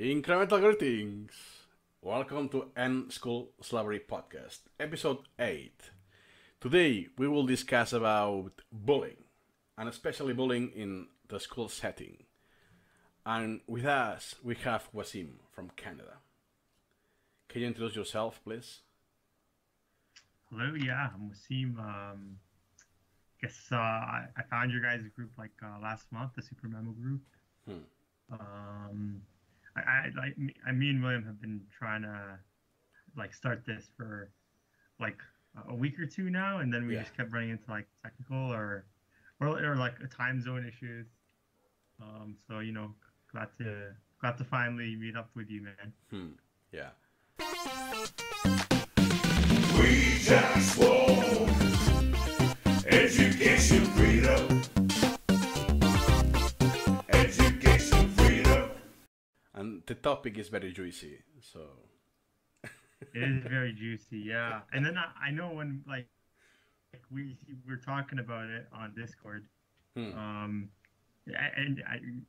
Incremental greetings. Welcome to End School Slavery Podcast, episode 8. Today we will discuss about bullying, and especially bullying in the school setting. And with us we have Wasim from Canada. Can you introduce yourself, please? Hello, yeah, I'm Wasim. I found your guys' group last month, the Super Memo group. Hmm. Um, me and William have been trying to start this for like a week or two now, and then we Yeah. just kept running into technical or like a time zone issues. So glad to finally meet up with you, man. Yeah. We just want education freedom. Education freedom. And the topic is very juicy, so It is very juicy, yeah. And then I know when we were talking about it on Discord, hmm.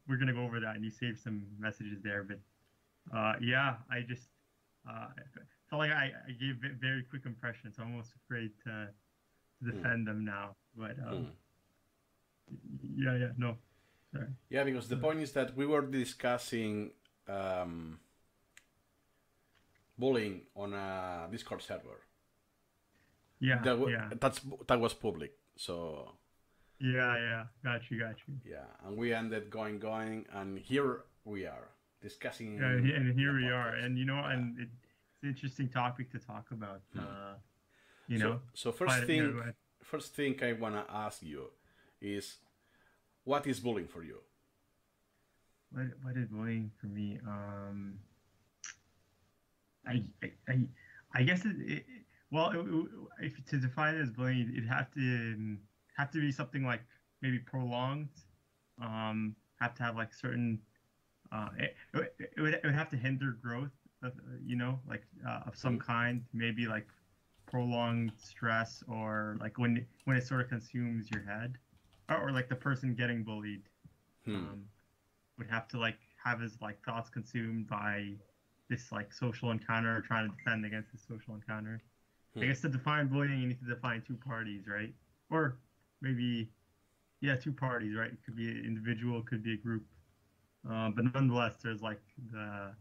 we're gonna go over that, and you saved some messages there. But yeah, I just felt like I gave very quick impressions. I'm almost afraid to defend them now. But yeah, no, sorry. Yeah, because the point is that we were discussing bullying on a Discord server. Yeah, That yeah, that was public. So yeah. Got you. yeah, and we ended going, and here we are discussing. Yeah, and in a here we are, podcast. and Yeah. and it's an interesting topic to talk about. So But, go ahead. first thing I wanna ask you is, what is bullying for you? What is bullying for me? I I I, I guess if to define it as bullying, it'd have to be something like maybe prolonged. Have to have like certain. It would have to hinder growth, of, of some kind. Maybe like prolonged stress, or like when it sort of consumes your head, or like the person getting bullied. Hmm. Would have to have his thoughts consumed by this social encounter, or trying to defend against this social encounter. I guess to define bullying, you need to define two parties, right? Or maybe, yeah, two parties, right? It could be an individual, it could be a group. But nonetheless, there's I guess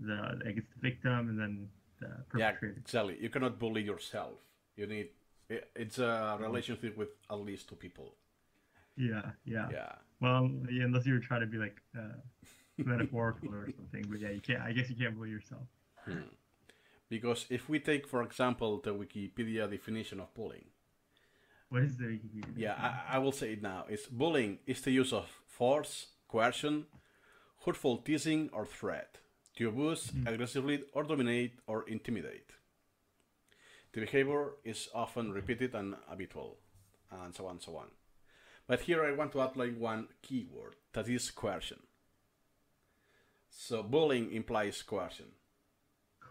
the victim, and then the Yeah, perpetrator. exactly. You cannot bully yourself. You need it's a relationship with at least two people. Yeah. Yeah. Well, yeah, unless you were trying to be metaphorical or something, but yeah, you can't. I guess you can't bully yourself. Because if we take, for example, the Wikipedia definition of bullying, What is the Wikipedia yeah, definition? I will say it now. It's bullying is the use of force, coercion, hurtful teasing, or threat to abuse aggressively or dominate or intimidate. The behavior is often repeated and habitual, and so on, so on. But here I want to outline one keyword that is coercion. So bullying implies coercion.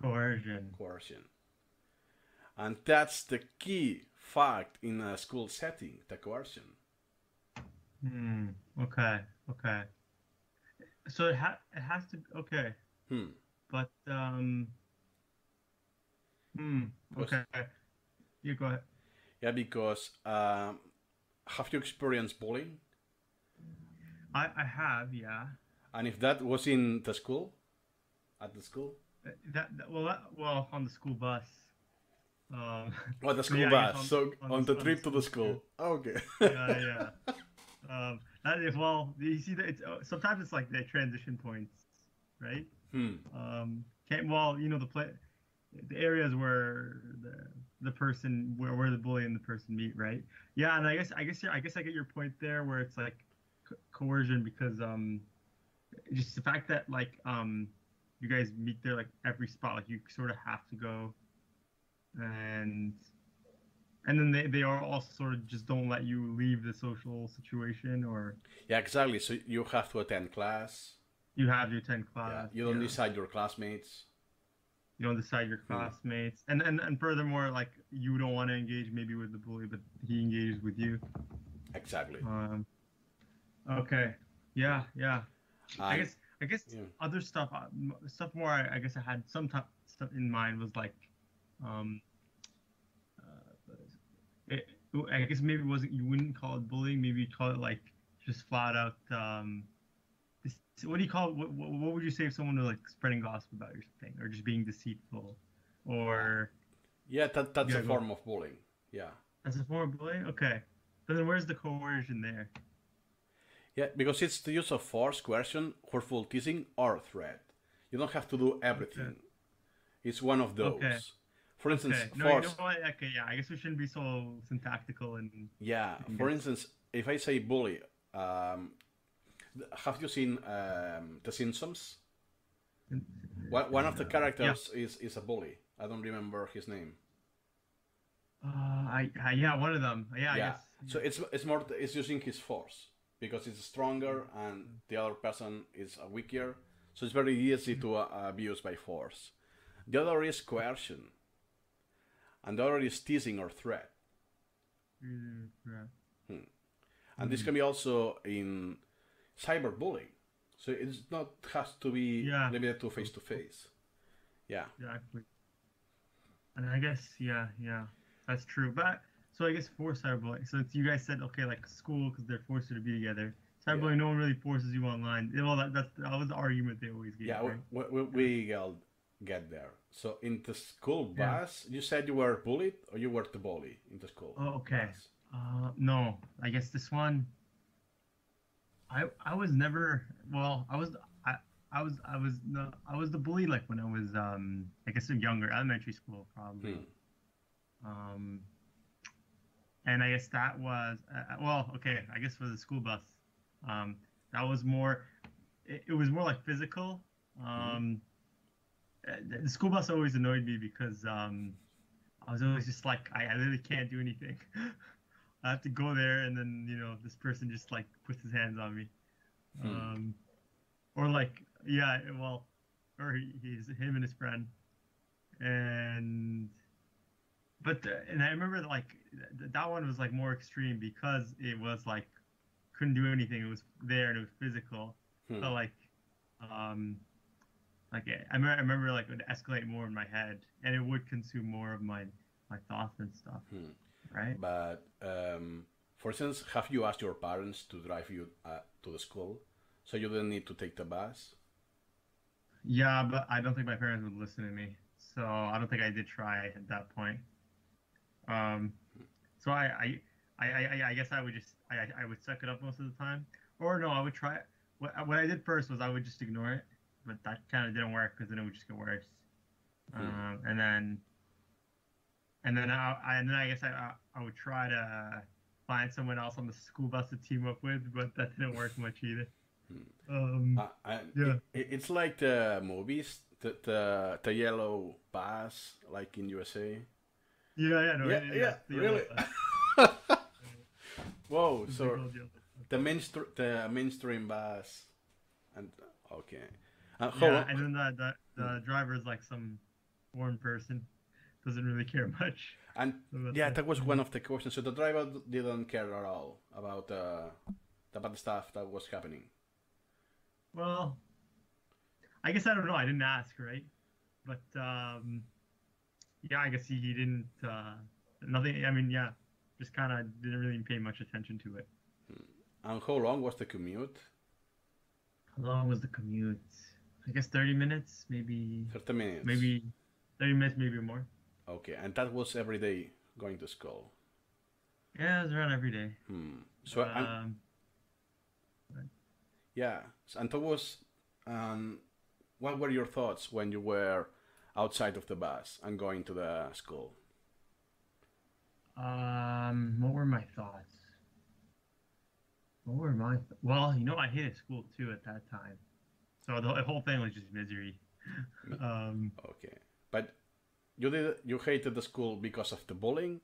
Coercion. Coercion. And that's the key fact in a school setting, the coercion. Okay. So it has to. Okay. Hmm. But Because, okay. You go ahead. yeah, because have you experienced bullying? I have, yeah. And if that was in the school, at the school, Well, on the school bus. or the So school yeah, I guess bus, so on the on trip to the school. school. Okay. Yeah. That is, well, you see that it's sometimes it's like the transition points, right? Hmm. Can't well, the areas where the person where the bully and the person meet, right? Yeah, and I guess I get your point there, where it's like coercion, because just the fact that you guys meet there like every spot, like you sort of have to go, and then they are also sort of just don't let you leave the social situation, or Yeah, exactly. So you have to attend class. you have to attend Yeah. class. You don't decide your classmates. You don't decide your classmates, and furthermore, like you don't want to engage maybe with the bully, but he engages with you. Exactly. Okay, yeah. I And guess I guess Yeah. other stuff, stuff more. I guess I had some stuff in mind was like, um, it, I guess maybe it wasn't. You wouldn't call it bullying. Maybe you'd call it like just flat out. What do you call it? What would you say if someone was like spreading gossip about you or something, or just being deceitful, or Yeah, that's yeah, a go. form of bullying. Yeah. That's a form of bullying. Okay, but then where's the coercion there? Yeah, because it's the use of force, coercion, hurtful teasing, or threat. You don't have to do Okay. everything. It's one of Okay. those. For instance, Okay. No, you know force. what? Okay, yeah. I guess we shouldn't be so syntactical and Yeah. and For get. instance, if I say bully, um, have you seen The Simpsons? One of the Yeah. characters is a bully. I don't remember his name. Yeah, one of them. Yeah, I Yeah. guess. So it's more it's using his force because it's stronger and the other person is weaker. So it's very easy to abuse by force. The other is coercion, and the other is teasing or threat. Yeah. And this can be also in cyberbullying. So it's not has to be Yeah. limited to face to face. Yeah. Exactly. And I guess, yeah, that's true. But so I guess for cyberbullying, so it's, you guys said okay, like school because they're forced you to be together. Yeah. Cyberbullying, no one really forces you online. Well, that was the argument they always gave, Yeah, right? we all get there. So in the school Yeah. bus, you said you were bullied or you were the bully in the school Oh, okay. bus? No, I guess this one. I was never. Well, I was the bully like when I was I guess younger, elementary school probably. Um, and I guess that was well, okay. I guess for the school bus, that was more. It was more like physical. The school bus always annoyed me because I was always just like I literally can't do anything. I have to go there, and then this person just like puts his hands on me, or like yeah, well, or he's him and his friend, and and I remember like that one was like more extreme because it was like couldn't do anything. It was there and it was physical. So um, like I remember like it would escalate more in my head, and it would consume more of my thoughts and stuff, right? But for instance, have you asked your parents to drive you to the school so you didn't need to take the bus? Yeah, but I don't think my parents would listen to me, so I don't think I did try at that point. Um, so I guess I would just I would suck it up most of the time, or no, I would try it. What I did first was I would just ignore it, but that kind of didn't work because then it would just get worse. And then I guess I would try to find someone else on the school bus to team up with, but that didn't work much either. Yeah. It's like the movies, the yellow bus, like in USA. Yeah, no, Yeah, it- yeah, the really. yellow bus, Whoa, the big so old yellow bus. the mainstream bus, and okay, and Yeah, and then the driver is like some foreign person, doesn't really care much and about yeah, that. that was one of the questions. So the driver didn't care at all about the bad stuff that was happening. Well, I guess I don't know. I didn't ask, right? But yeah, I guess he didn't. Nothing. I mean, yeah, just kind of didn't really pay much attention to it. And how long was the commute? How long was the commute? I guess 30 minutes, maybe 30 minutes. maybe 30 minutes, maybe more. Okay, and that was every day going to school. Yeah, it was around every day. So Um, yeah, and that was. What were your thoughts when you were outside of the bus and going to the school? what were my thoughts? What were my well, I hated school too at that time, so the whole thing was just misery. Okay, but you hated the school because of the bullying,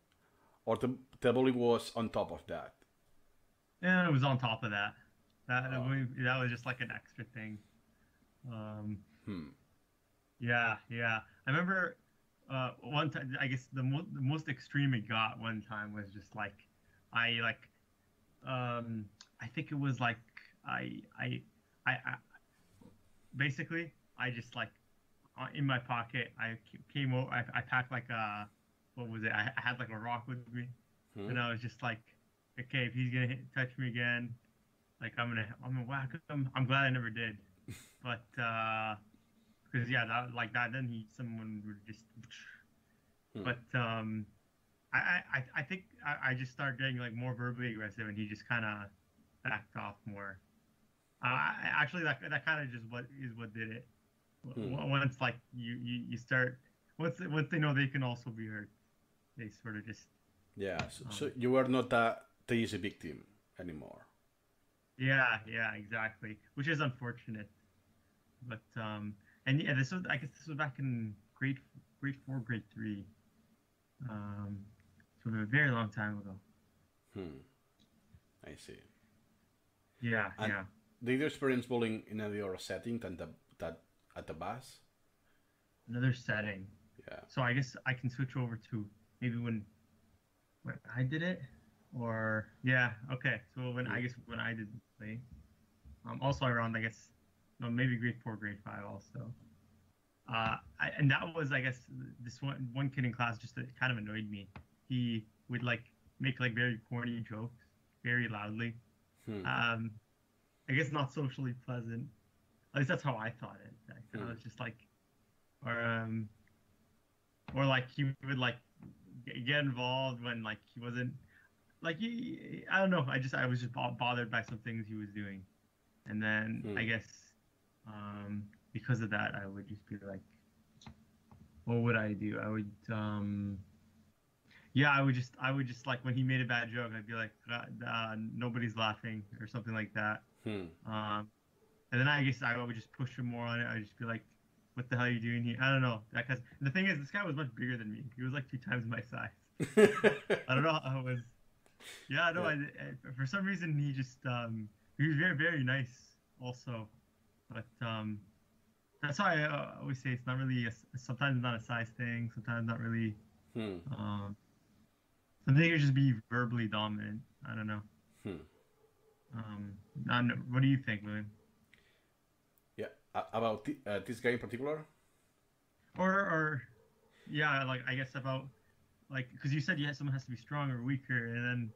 or the bullying was on top of that. And it was on top of that. That Oh. that was just like an extra thing. Um, Hmm. yeah. I remember one time. I guess the most extreme it got one time was just like I like I think it was like I basically, I just like in my pocket, came over. I packed like what was it? I had like a rock with me, Hmm. and I was just like, okay, if he's gonna touch me again, like I'm gonna whack him. I'm glad I never did, but because yeah, that like that, then someone would just. Hmm. But I think I just started getting like more verbally aggressive, and he just kind of backed off more. Actually, that kind of just what did it. Hmm. Once like you start once they know they can also be hurt, they sort of just Yeah. So, um, so you were not the easy victim anymore. yeah, exactly, which is unfortunate. But and yeah, this was I guess this was back in grade four, grade three, um, so a very long time ago. Hmm. I see. Yeah, And yeah. did you experience bullying in any other setting than that at the bus? Another setting. Yeah. So I guess I can switch over to maybe when I did it, or yeah, okay. So when Hmm. I guess when I did the play, also around I guess no maybe grade four, grade five also. And that was I guess this one kid in class just kind of annoyed me. He would like make like very corny jokes very loudly. Hmm. Um, I guess not socially pleasant. At least that's how I thought it. I Hmm. was just like, or or like he would like get involved when like he wasn't like I don't know. I was just bothered by some things he was doing, and then I Hmm. guess because of that, I would just be like, what would I do? I would yeah, I would just like when he made a bad joke, I'd be like, nobody's laughing or something like that. Hmm. Um, and then I guess I would just push him more on it. I'd just be like, what the hell are you doing here? I don't know. Because the thing is, this guy was much bigger than me. He was like 2 times my size. I don't know how it was. Yeah, no. Yeah. For some reason, he was very very nice also, but that's why I always say it's not really sometimes not a size thing. Sometimes not really. Hmm. Um, something could just be verbally dominant. I don't know. Hmm. I don't know. What do you think, William? Yeah. About this guy in particular. Or yeah, like I guess about like because you said yeah someone has to be strong or weaker, and then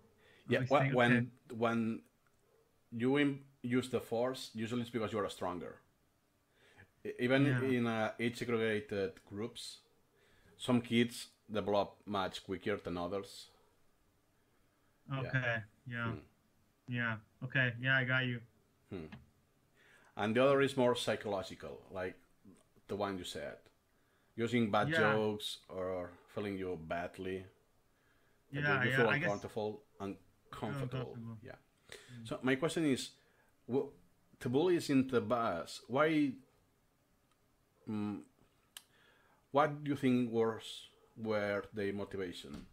I Yeah. always think okay, When you use the force, usually it's because you are stronger. Even yeah, in age segregated groups, some kids develop much quicker than others. Yeah. okay, yeah, Hmm. yeah, okay, yeah, I got you. Hmm. And the other is more psychological, like the one you said, using bad Yeah, jokes or feeling you badly, that yeah, you yeah. feel I guess feel uncomfortable. uncomfortable. Yeah. Mm. So my question is, the bullies in the bus, why? Mm, what do you think were the motivation?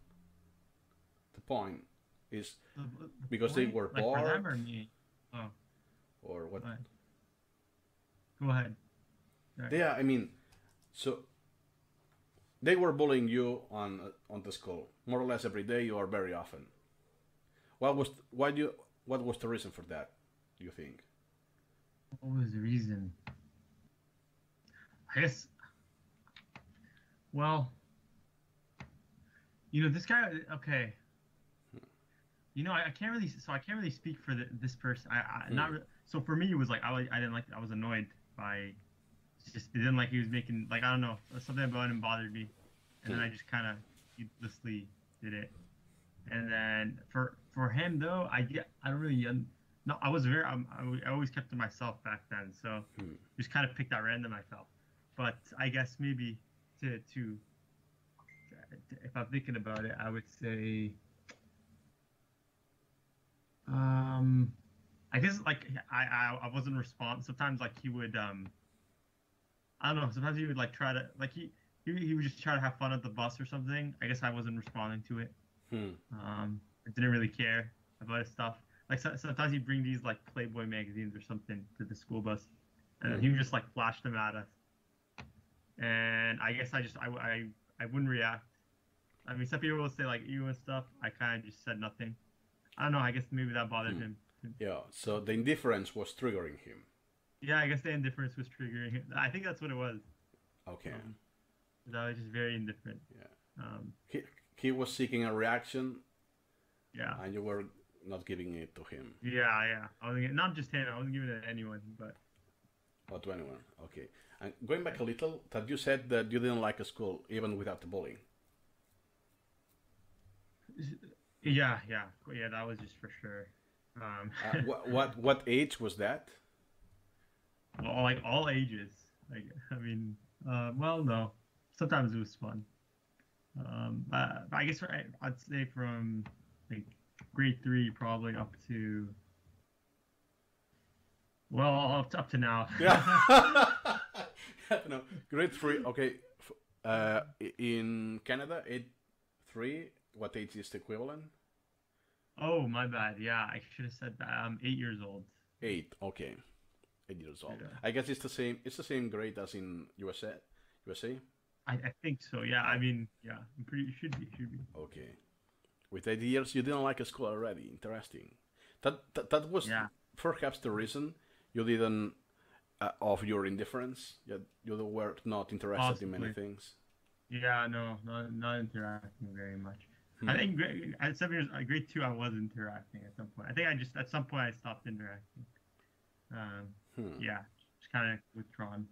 The point is The because they point, were like for bored, them or me? Oh, or what? go ahead. Go ahead. Sorry. Yeah, I mean, so they were bullying you on the school more or less every day or very often. What was the reason for that? Do you think? What was the reason? I guess. Well, this guy. Okay. I can't really. So I can't really speak for this person. Hmm. Not. So for me, it was like I didn't like. I was annoyed by just it didn't like he was making like I don't know something about him bothered me, and then Hmm. I just kind of heedlessly did it. And then for him though, I don't really no I was very I always kept to myself back then, so Hmm. just kind of picked at random I felt. But I guess maybe to if I'm thinking about it, I would say um I guess like I wasn't respond. Sometimes like he would I don't know. Sometimes he would like try to like he would just try to have fun at the bus or something. I guess I wasn't responding to it. Hmm. I didn't really care about his stuff. Like sometimes he'd bring these like Playboy magazines or something to the school bus, and Hmm. he would just like flash them at us. And I guess I wouldn't react. I mean, some people will say like you and stuff. I kind of just said nothing. I don't know. I guess maybe that bothered Hmm. him. Yeah. So the indifference was triggering him. Yeah, I guess the indifference was triggering it. I think that's what it was. Okay. Um, 'Cause I was just very indifferent. Yeah. Um, He was seeking a reaction, yeah, and you were not giving it to him yeah. I wasn't not just him. I wasn't giving it to anyone, but or to anyone. Okay. And going back a little, that you said that you didn't like a school even without the bullying. yeah. That was just for sure. What age was that? Well, like all ages. Like I mean, well, no. Sometimes it was fun. I guess I'd say from like grade 3 probably up to well up to now. Yeah. No, grade 3. Okay. In Canada, 3. What age is the equivalent? Oh, my bad. Yeah, I should have said that. I'm 8 years old. 8. Okay. 8 years old. Yeah. I guess it's the same. It's the same grade as in USA. USA. I think so. Yeah, I mean, yeah, I'm pretty. It should be. Should be. Okay. With 8 years, you didn't like a school already. Interesting. That was Yeah. perhaps the reason you didn't of your indifference. You were not interested in many Possibly. things. Yeah, no, not interacting very much. Hmm. I think at 7 years, grade 2, I was interacting at some point. I think I just at some point I stopped interacting. Yeah, just kind of withdrawn.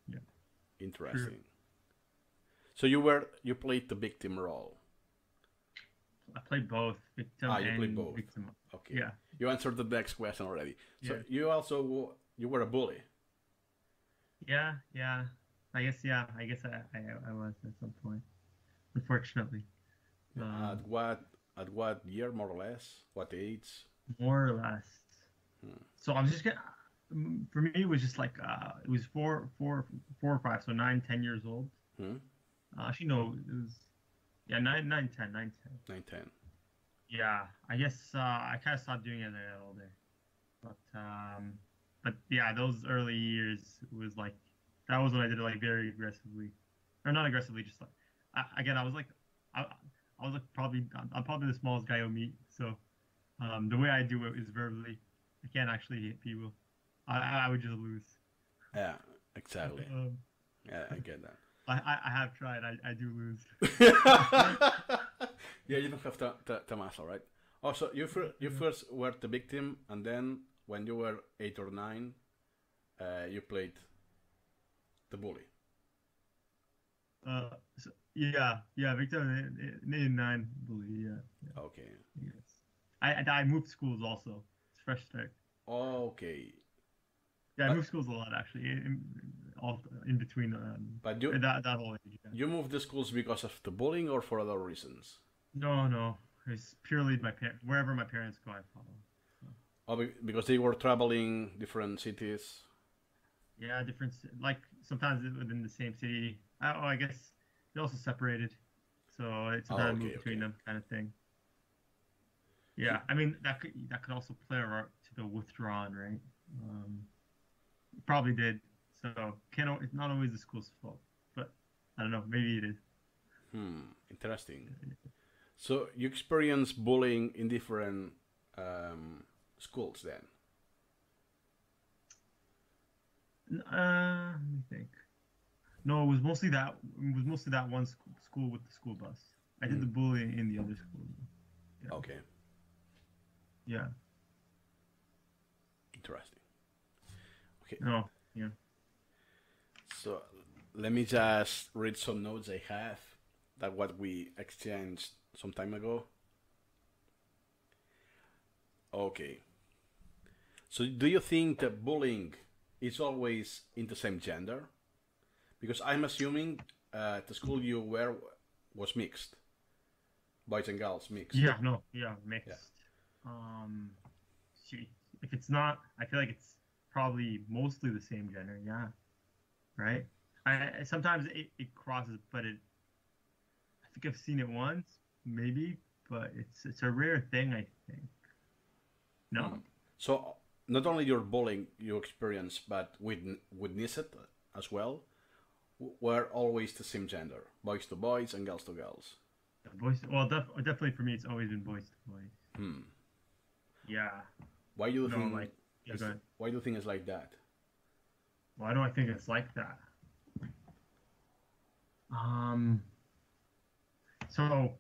Yeah. Interesting. So you played the victim role. I played both victim You and played both. victim. Okay. Yeah. You answered the next question already. So Yeah. you were a bully. Yeah. I guess I was at some point, unfortunately. At what year, more or less? What age? More or less. So I was just gonna. For me, it was just like it was four or five, so 9, 10 years old. Hmm? Actually, no, it was yeah 9, 10. 9, 10. Yeah, I guess I kind of stopped doing it a little bit, but yeah, those early years was like that was when I did it like very aggressively, or not aggressively, just like again I was like I was like I'm probably the smallest guy you'll meet, so the way I do it is verbally. I can't actually hit people. I would just lose. Yeah, exactly. Um, Yeah, I get that. I have tried. I do lose. Yeah, you don't have to muscle, right? Also, you first were the victim, and then when you were 8 or 9, you played the bully. Yeah, Victor in 9, bully. Yeah. Okay. Yes. I moved schools also. It's fresh start. Okay. Yeah, I But- moved schools a lot actually. In between But you that whole age. Yeah. you moved the schools because of the bullying or for other reasons? No. It's purely wherever my parents go, I follow. Oh, because they were traveling different cities. Yeah, different. Like sometimes within the same city. I guess they're also separated, so it's Oh, kind of okay, move between okay. them, kind of thing. Yeah, I mean that could also play a part to the withdrawn, right? It probably did. So it's not always the school's fault, but I don't know. Maybe it is. Interesting. So you experienced bullying in different schools then? Let me think. No, it was mostly that one school with the school bus. I did the bullying in the other school. Yeah. Okay, Yeah. interesting. Okay, No. Yeah. so let me just read some notes I have that what we exchanged some time ago. Okay. So do you think that bullying is always in the same gender? Because I'm assuming the school you were was mixed. Boys and girls mixed. Yeah. No. Yeah. Mixed. See, if it's not, I feel like it's probably mostly the same gender. Yeah. Right. I sometimes it crosses, but I think I've seen it once, maybe, but it's a rare thing. I think. No. So not only your bullying you experience, but witness it as well, were always the same gender, boys to boys and girls to girls. Boys. Well, definitely for me, it's always been boys to boys. Yeah. Why do you No, think? like- Yeah, go ahead. Why do you think it's like that? Why do I think it's like that? Um, so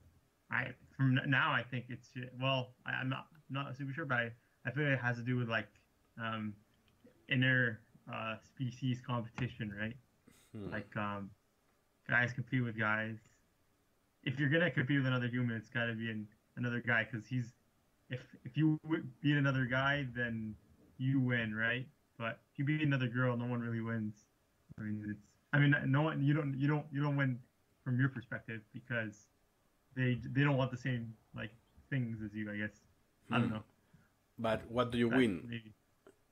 from now I think it's well I'm not super sure, but I feel like it has to do with like um inner species competition, right? Like guys compete with guys. If you're gonna compete with another human, it's got to be another guy because if you beat another guy, then you win, right? But if you beat another girl, no one really wins. No one you don't win from your perspective because they don't want the same like things as you, I guess. I don't know. But what do you win? Maybe.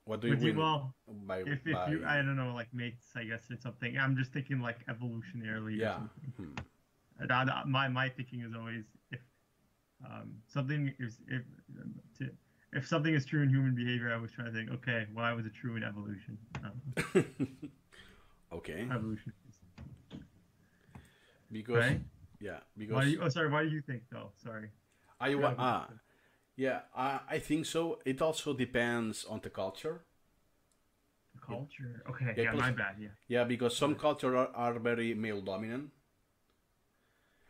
What do you Would you, win well, by if by? you I don't know like mates, I guess, or something. I'm just thinking like evolutionarily or Yeah. something. My thinking is always if something is if something is true in human behavior, I was trying to think, okay, why was it true in evolution? Okay. Evolution. Because Right? yeah, Why because do you, sorry, why do you think though? Sorry. I Yeah, wa- ah yeah, I think so. It also depends on the culture. Culture. Okay, Yeah, yeah, plus- my bad, yeah. Yeah, because some culture are very male dominant.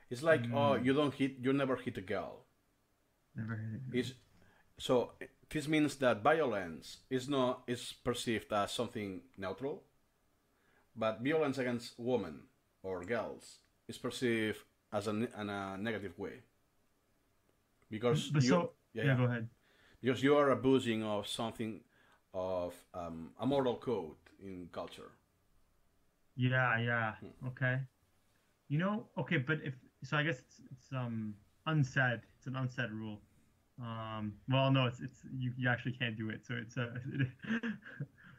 It's like, oh, you never hit a girl. Never heard it. It's so this means that violence is perceived as something neutral, but violence against women or girls is perceived as in a negative way because But so yeah, go ahead. because you are abusing of something of a moral code in culture. Yeah, yeah. Okay. Okay, but if so, I guess it's unsaid. It's an unsaid rule. Well, no, it's you actually can't do it. So it's a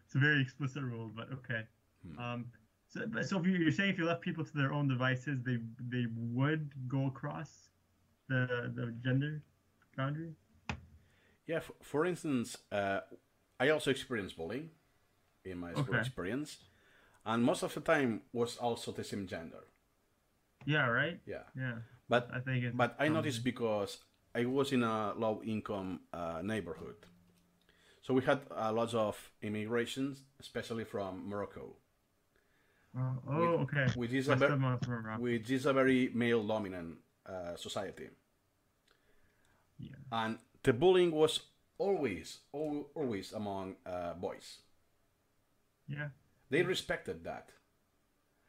it's a very explicit rule. But okay. So if you're saying if you left people to their own devices, they would go across the gender boundary. Yeah, for instance, I also experienced bullying in my school Okay. experience, and most of the time was also the same gender. Yeah. Right. Yeah, Yeah. but I think it's I noticed because I was in a low income neighborhood, so we had lots of immigrations, especially from Morocco, Okay. which is West of Morocco. which is a very male dominant society, Yeah. and the bullying was always among boys. Yeah. They respected that.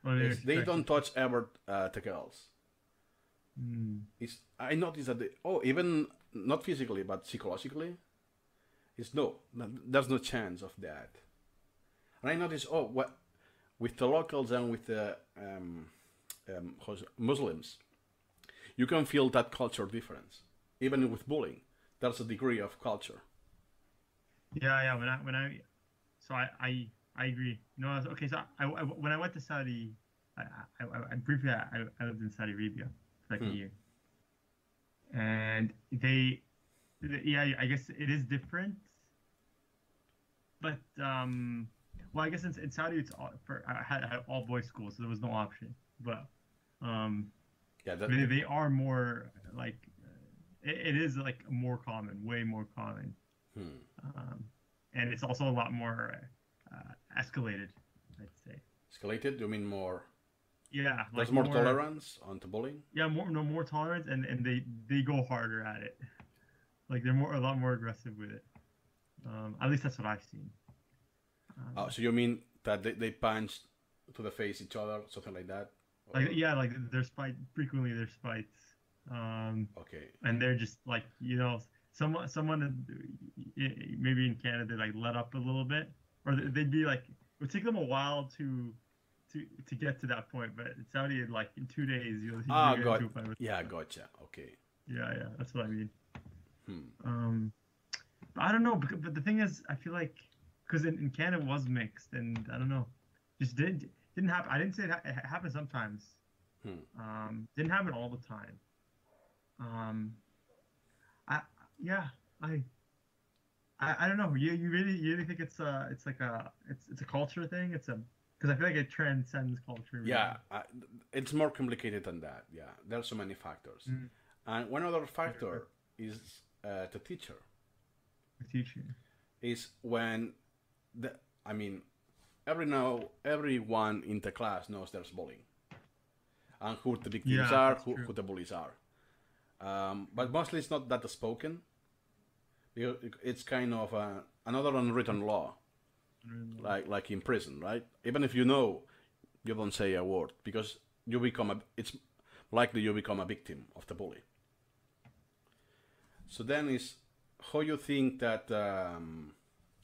Well, They don't touch ever the girls. I noticed that even not physically but psychologically, there's no chance of that. And I noticed what with the locals and with the Muslims, you can feel that culture difference. Even with bullying, there's a degree of culture. Yeah, yeah. So I agree. Okay. So when I went to Saudi, I briefly I lived in Saudi Arabia for like a year, and yeah, I guess it is different, but well, I guess in Saudi I had all boys school, so there was no option, but Yeah, they are more like it is like more common, way more common. And it's also a lot more escalated, I'd say. escalated. You mean more? Yeah, There's like more tolerance on the bullying. Yeah, more tolerance, and they go harder at it. Like they're a lot more aggressive with it. At least that's what I've seen. So you mean that they punch to the face each other, something like that? Like yeah, like there's frequently there's fights. Okay. And they're just like someone maybe in Canada they like let up a little bit, or they'd be like it would take them a while to get to that point, but in Saudi like in 2 days you'll get into a fight with yeah, gotcha. Okay. yeah, that's what I mean. But I don't know, but the thing is, I feel like because in Canada it was mixed, and I don't know, just didn't happen. I didn't say it happened sometimes. Didn't happen all the time. I don't know. You really think it's like it's a culture thing? Because I feel like it transcends culture. Really. Yeah, it's more complicated than that. Yeah, there are so many factors, and one other factor is the teacher. The teacher. is when the I mean everyone in the class knows there's bullying and who the victims Yeah, are, that's who true. the bullies are. But mostly it's not that spoken. It's kind of another unwritten law, like in prison, right? Even if you know, you don't say a word because it's likely you become a victim of the bully. So then is how you think that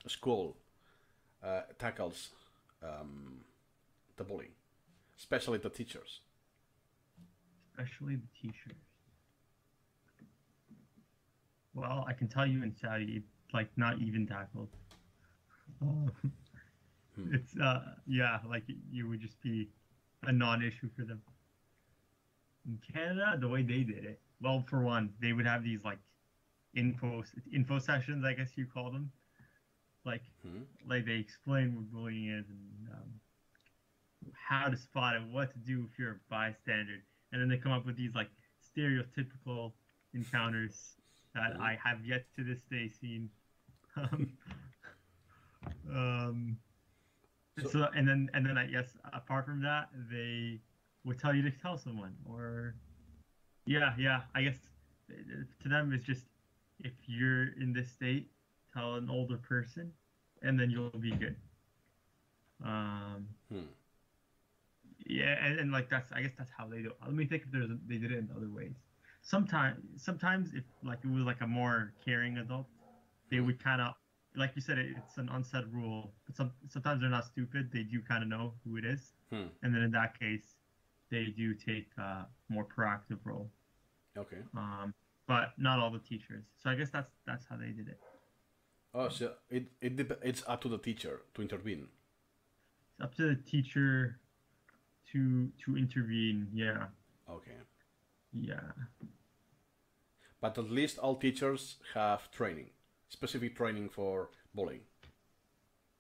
school tackles the bullying, especially the teachers. Especially the teachers. Well, I can tell you in Saudi, it's like not even tackled. Uh, it's yeah, like you would just be a non-issue for them. In Canada, the way they did it, well, for one, they would have these like info sessions, I guess you call them, like Hmm? like they explain what bullying is and how to spot it, what to do if you're a bystander, and then they come up with these like stereotypical encounters that Hmm? I have yet to this day seen. Um, um, So, so and then I guess apart from that, they would tell you to tell someone, or yeah. I guess to them it's just if you're in this state, tell an older person, and then you'll be good. Um, hmm. yeah, and like that's I guess that's how they do it. Let me think if they did it in other ways. Sometimes if like it was like a more caring adult, they Hmm. would kind of like you said it's an unsaid rule, but sometimes they're not stupid. They do kind of know who it is, Hmm. and then in that case, they do take a more proactive role. Okay. But not all the teachers. So I guess that's how they did it. Oh, so it's up to the teacher to intervene. It's up to the teacher to intervene. Yeah, Okay. yeah. But at least all teachers have training, specific training for bullying.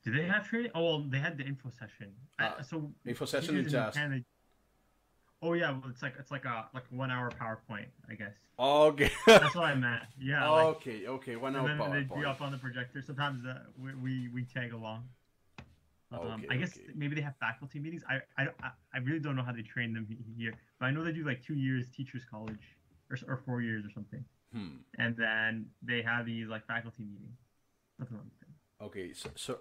Do they have training? Oh well, they had the info session. Uh, So info session teachers is in just Canada. Oh yeah, well it's like a 1 hour PowerPoint, I guess. okay. That's what I meant. Yeah, like Okay. 1 hour and then they'd be PowerPoint. up on the projector. Sometimes we tag along. I guess Okay. maybe they have faculty meetings. I really don't know how they train them here, but I know they do like 2 years teachers college or 4 years or something, Hmm. and then they have these like faculty meetings. Something like that. Okay. So,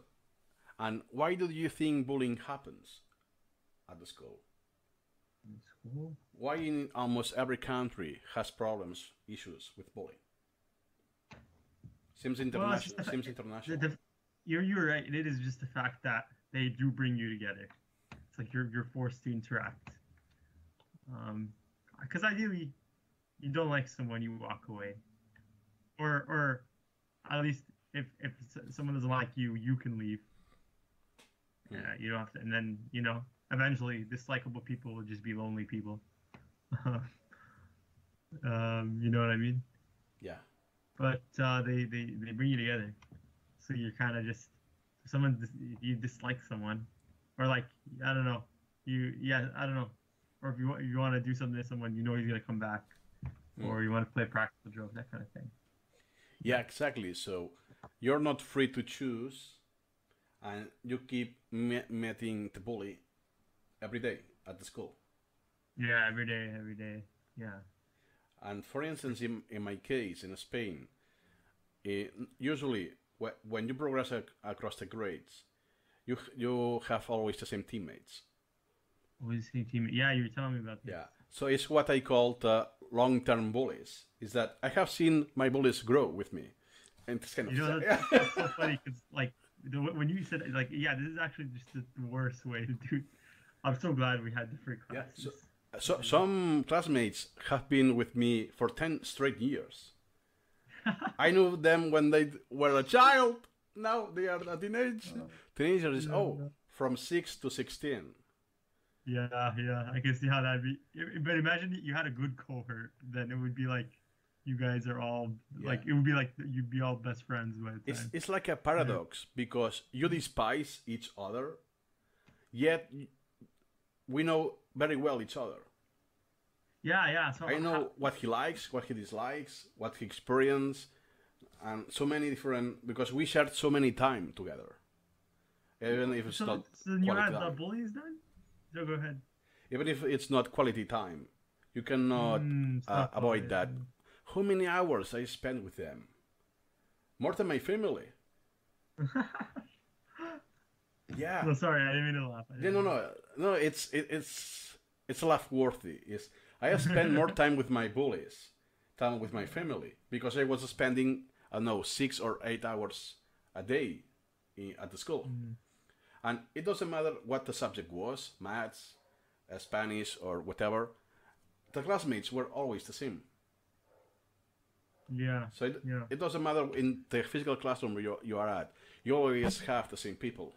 and why do you think bullying happens at the school? In school. Why in almost every country has problems, issues with bullying? Seems Well, it's just international. Seems international. you're right. It is just the fact that they do bring you together. It's like you're forced to interact. Because ideally, you don't like someone, you walk away, or at least if someone doesn't like you, you can leave. Hmm. Yeah, you don't have to. And then eventually, dislikable people will just be lonely people. You know what I mean? Yeah. But they bring you together, so you're kind of just if you dislike someone, or like I don't know, I don't know, or if you want to do something to someone, you know he's gonna come back, Hmm. or you want to play a practical joke, that kind of thing. Yeah, exactly. So you're not free to choose, and you keep meeting the bully every day at the school. Yeah, every day. Yeah. And for instance, in my case, in Spain, usually when you progress across the grades, you have always the same teammates. Always the same team. Yeah, you were telling me about this. Yeah. So it's what I call the long-term bullies. Is that I have seen my bullies grow with me, and it's kind of You know, sad. that's so funny because like when you said like, yeah, this is actually just the worst way to do. I'm so glad we had different Yeah. classes. So some classmates have been with me for 10 straight years. I knew them when they were a child. Now they are a teenage. Teenagers, Yeah. from 6 to 16. Yeah, I can see how that'd be. But imagine you had a good cohort, then it would be like you guys are all Yeah. like it would be like you'd be all best friends by the time. It's like a paradox because you despise each other, yet we know very well each other. Yeah. So I know what he likes, what he dislikes, what he experienced, and so many different, because we shared so many time together, even if it's So, not so then you quality had the time. bullies then? So go ahead. Even if it's not quality time, you cannot Stuff avoid that. How many hours I spend with them? More than my family. Yeah. No, sorry, I didn't mean to laugh. I Yeah, didn't no. It's a laugh worthy. It's I have spent more time with my bullies than with my family because I was spending I don't know 6 or 8 hours a day at the school, and it doesn't matter what the subject was, maths, Spanish, or whatever. The classmates were always the same. Yeah. So Yeah. it doesn't matter in the physical classroom you are at. You always have the same people.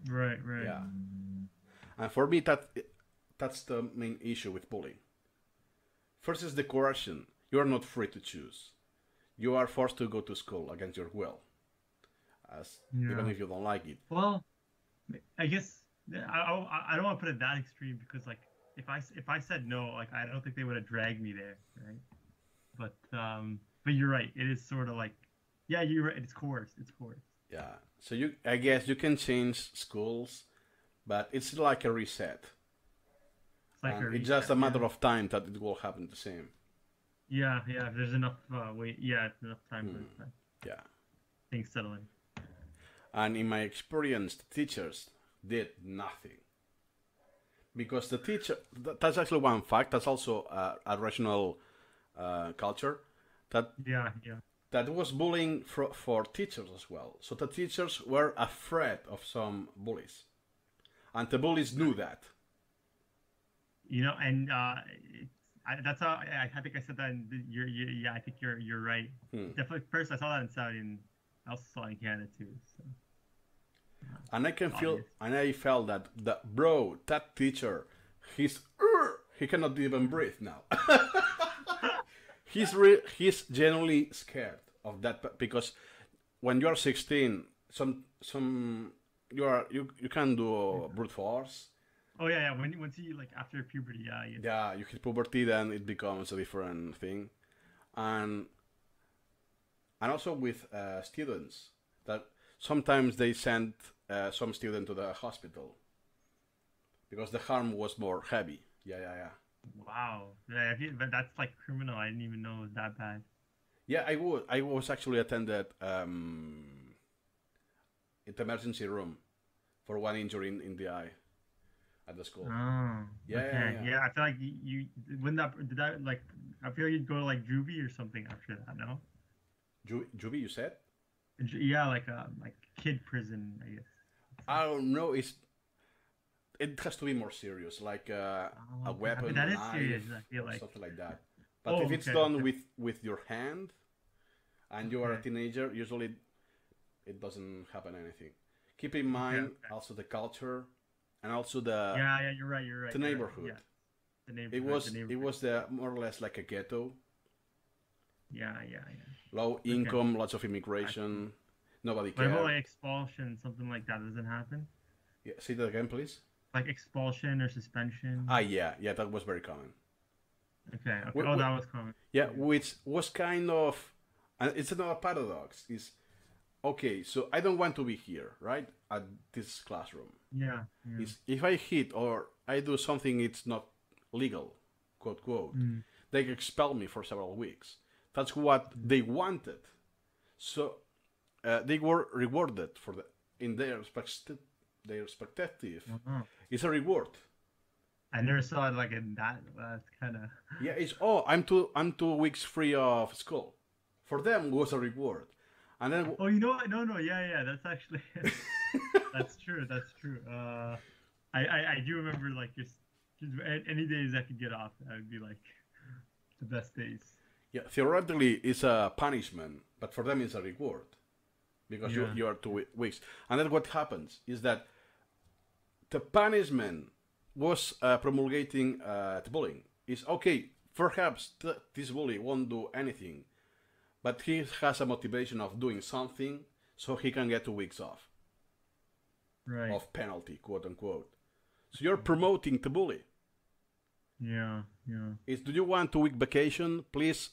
Right. Right. Yeah. And for me, that's the main issue with bullying. First is the coercion. You are not free to choose. You are forced to go to school against your will, even Yeah. if you don't like it. Well, I guess I don't want to put it that extreme because like if I said no, like I don't think they would have dragged me there, right? But you're right. It is sort of like, yeah, you're right. It's coerced. It's coerced. Yeah. So I guess you can change schools, but it's like a reset. It's like And a it's just a reset, matter yeah. of time that it will happen the same. Yeah. Yeah. If there's enough wait. Yeah. It's enough time for Yeah. things settling. And in my experience, the teachers did nothing. Because the teacher, that's actually one fact, that's also a rational culture, that Yeah. Yeah. that was bullying for teachers as well. So the teachers were afraid of some bullies. And the bullies knew that. You know, and that's how I think I said that. Yeah, I think you're right. Definitely. First, I saw that in Saudi, and I also saw it in Canada too. So. And I can feel, Obvious. and I felt that that teacher, he cannot even breathe now. He's genuinely scared of that because when you are 16, you can do brute force. Oh yeah, yeah. Once you like after puberty, yeah. Yeah, you hit puberty, then it becomes a different thing, and also with students that sometimes they send some student to the hospital because the harm was more heavy. Yeah. Wow. Yeah, but that's like criminal. I didn't even know it was that bad. Yeah, I was actually attended in the emergency room for one injury in the eye at the school. Oh. Yeah, Okay. yeah. I feel like you wouldn't that did that like I feel like you'd go to like juvie or something after that. No. Juvie, you said? Yeah, like kid prison, I guess. I don't know. It has to be more serious, like a Okay. weapon, But that a is knife, serious, I feel or like. something like that. But if it's okay, done okay. with your hand, and you are a Okay. teenager, usually it doesn't happen anything. Keep in mind okay. also the culture, and also the Yeah, you're right. the You're right. neighborhood. Yeah. The It neighborhood. was the it neighborhood. was more or less like a ghetto, Yeah. low income, lots of immigration, nobody What about cared. like expulsion, something like that? Doesn't happen? Yeah, say that again, please. Like expulsion or suspension? Yeah, that was very common. Okay. We- Oh, we- that was common. Yeah, which was kind of, and it's another paradox. Is okay, so I don't want to be here, right, at this classroom. Yeah. Is if I hit or I do something it's not legal, quote quote, they expel me for several weeks. That's what they wanted. So they were rewarded for in their perspective. Oh. It's a reward. I never saw it like in that. That's kind of. Yeah, it's I'm 2 weeks free of school. For them, it was a reward, and then Oh, you know what? No. Yeah. That's actually. That's true. That's true. I do remember like just any days I could get off, that would be like the best days. yeah, theoretically it's a punishment, but for them it's a reward because Yeah. you are 2 weeks. And then what happens is that the punishment was promulgating the bullying. Is okay, perhaps this bully won't do anything, but he has a motivation of doing something, so he can get 2 weeks off Right. of penalty, quote unquote. So you're promoting the bully. Yeah. Is do you want 2 week vacation? Please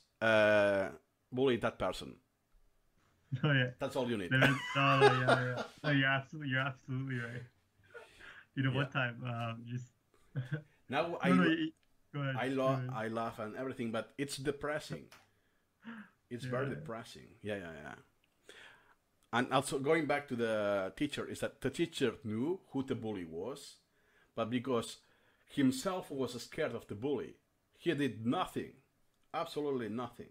bully that person. Oh yeah. That's all you need. No, no, yeah. No, you're absolutely right. You know, Yeah. one time, just Now no, no. Go ahead. Go ahead. I laugh and everything, but it's depressing. It's very Yeah. depressing. Yeah. And also going back to the teacher, is that the teacher knew who the bully was, but because himself was scared of the bully, he did nothing, absolutely nothing.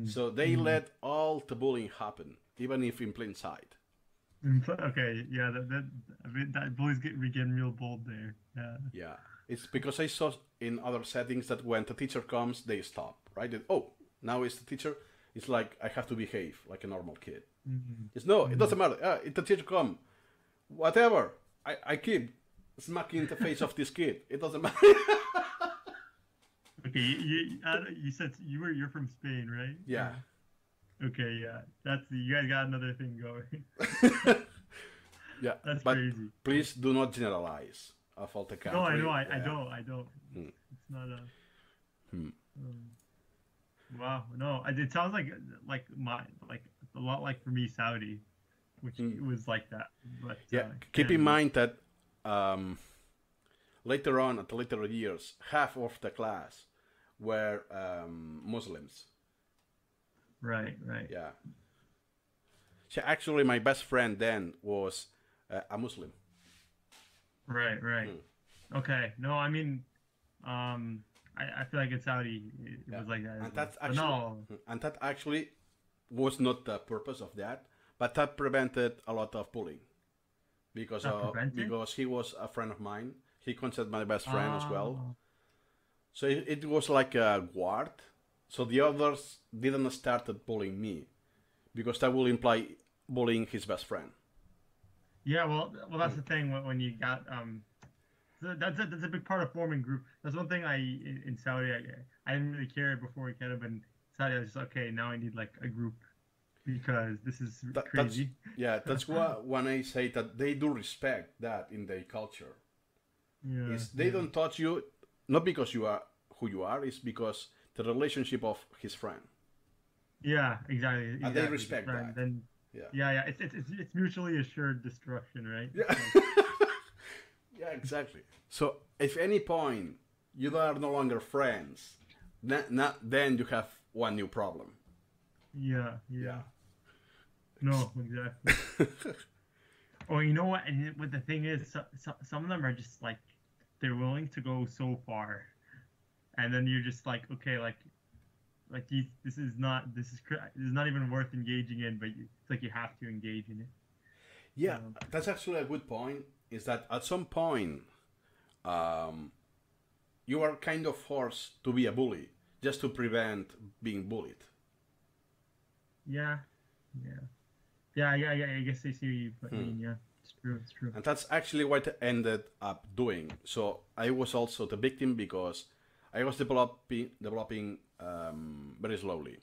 So they let all the bullying happen, even if in plain sight. Okay, yeah, I mean, that bullies we getting real bold there. Yeah. Yeah, it's because I saw in other settings that when the teacher comes, they stop, right? Oh, now it's the teacher. It's like I have to behave like a normal kid. It's no, it doesn't matter. If the teacher come, whatever. I keep smacking the face of this kid. It doesn't matter. Okay, you said you're from Spain, right? Yeah. Okay, yeah, you guys got another thing going. Yeah, That's but crazy. please do not generalize of all the country. No, I know, Yeah. I don't. It's not a. Wow, no, it sounds like a lot like for me Saudi, which was like that. But Yeah, keep in mind that later on, at the later years, half of the class were Muslims. Right. Yeah. So actually, my best friend then was a Muslim. Right. Okay. No, I mean, I feel like in Saudi it was like that. And as that's well. But actually, no. and that actually was not the purpose of that, but that prevented a lot of bullying because because he was a friend of mine. He considered my best friend as well. So it was like a guard. So the others didn't start bullying me because that will imply bullying his best friend. Yeah, well, that's the thing when you got that's a big part of forming group. That's one thing in Saudi I didn't really care before we Canada, but in Saudi I was just okay. Now I need like a group because this is crazy. That's why when I say that they do respect that in their culture. Yeah, They don't touch you not because you are who you are. It's because the relationship of his friend. Yeah, exactly. And they respect that. Then yeah. It's mutually assured destruction, right? Yeah. Yeah, exactly. So if any point you are no longer friends, then you have one new problem. Yeah. No, exactly. Oh, you know what? And what the thing is, some of them are just like they're willing to go so far, and then you're just like, okay, this is not even worth engaging in, but it's like you have to engage in it. Yeah, that's actually a good point. Is that at some point, you are kind of forced to be a bully just to prevent being bullied. Yeah. I guess I see you. But I mean, yeah, it's true. And that's actually what I ended up doing. So I was also the victim because I was developing very slowly.